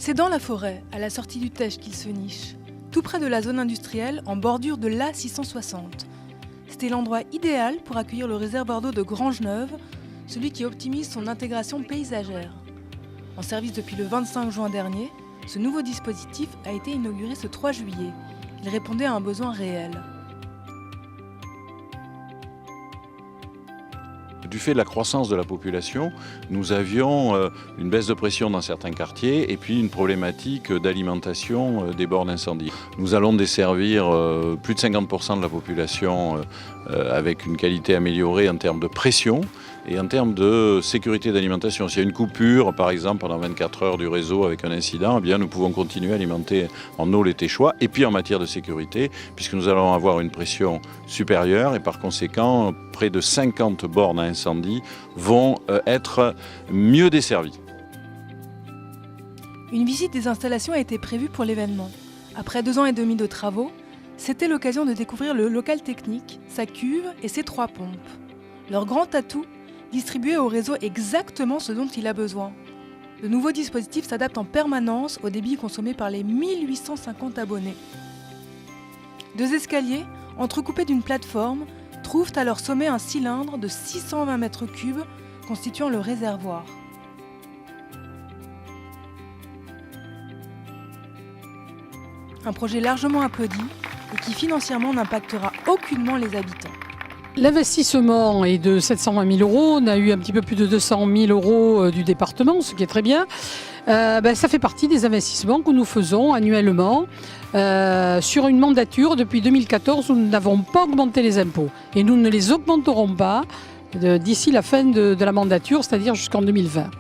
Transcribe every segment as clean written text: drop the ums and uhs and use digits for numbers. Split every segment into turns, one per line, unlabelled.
C'est dans la forêt, à la sortie du Teche, qu'il se niche, tout près de la zone industrielle, en bordure de l'A660. C'était l'endroit idéal pour accueillir le réservoir d'eau de Grangeneuve, celui qui optimise son intégration paysagère. En service depuis le 25 juin dernier, ce nouveau dispositif a été inauguré ce 3 juillet. Il répondait à un besoin réel.
Du fait de la croissance de la population, nous avions une baisse de pression dans certains quartiers et puis une problématique d'alimentation des bords d'incendie. Nous allons desservir plus de 50% de la population avec une qualité améliorée en termes de pression et en termes de sécurité d'alimentation. S'il y a une coupure, par exemple, pendant 24 heures du réseau avec un incident, eh bien, nous pouvons continuer à alimenter en eau les Téchois. Et puis en matière de sécurité, puisque nous allons avoir une pression supérieure et par conséquent, près de 50 bornes à incendie vont être mieux desservies.
Une visite des installations a été prévue pour l'événement. Après 2 ans et demi de travaux, c'était l'occasion de découvrir le local technique, sa cuve et ses 3 pompes. Leur grand atout, distribuer au réseau exactement ce dont il a besoin. Le nouveau dispositif s'adapte en permanence au débit consommé par les 1850 abonnés. 2 escaliers, entrecoupés d'une plateforme, trouvent à leur sommet un cylindre de 620 mètres cubes constituant le réservoir. Un projet largement applaudi et qui financièrement n'impactera aucunement les habitants.
L'investissement est de 720 000 €. On a eu un petit peu plus de 200 000 € du département, ce qui est très bien. Ça fait partie des investissements que nous faisons annuellement sur une mandature depuis 2014 où nous n'avons pas augmenté les impôts. Et nous ne les augmenterons pas d'ici la fin de la mandature, c'est-à-dire jusqu'en 2020.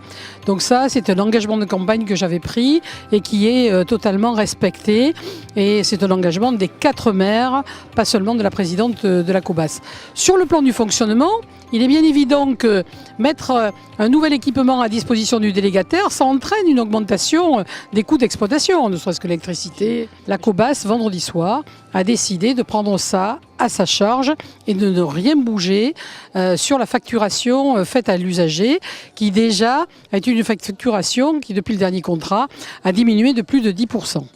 Donc ça, c'est un engagement de campagne que j'avais pris et qui est totalement respecté. Et c'est un engagement des 4 maires, pas seulement de la présidente de la COBAS. Sur le plan du fonctionnement, il est bien évident que mettre un nouvel équipement à disposition du délégataire, ça entraîne une augmentation des coûts d'exploitation, ne serait-ce que l'électricité. La COBAS, vendredi soir, a décidé de prendre ça à sa charge et de ne rien bouger sur la facturation faite à l'usager, qui déjà est une facturation qui, depuis le dernier contrat, a diminué de plus de 10%.